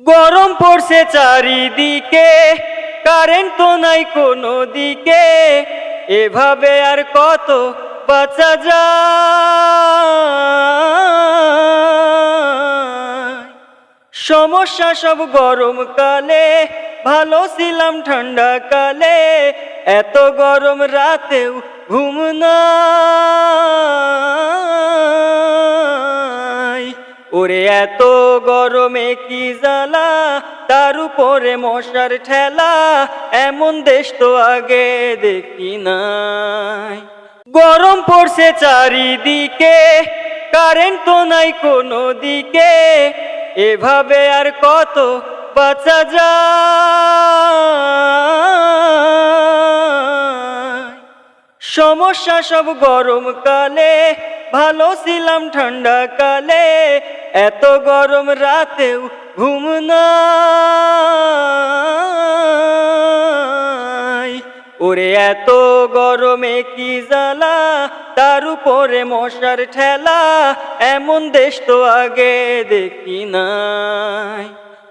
গরম পড়ছে চারিদিকে, কারেন্ট তো নাই কোনো দিকে, এভাবে আর কত বাঁচা যায়। সমস্যা সব গরমকালে, ভালো ছিলাম ঠান্ডা কালে, এত গরম রাতেও ঘুম নাই। ওরে এত গরমে কি জ্বালা, তার উপরে মশার ঠেলা, এমন দেশ তো আগে দেখি নাই। গরম পড়ছে চারিদিকে, কারেন্ট তো নাই কোনো দিকে, এভাবে আর কত বাঁচা যায়। সমস্যা সব গরমকালে, ভালো ছিলাম ঠান্ডা কালে, এত গরম রাতেও ঘুম নাই। ওরে এত গরমে কি জ্বালা, তার উপরে মশার ঠেলা, এমন দেশ তো আগে দেখি নাই।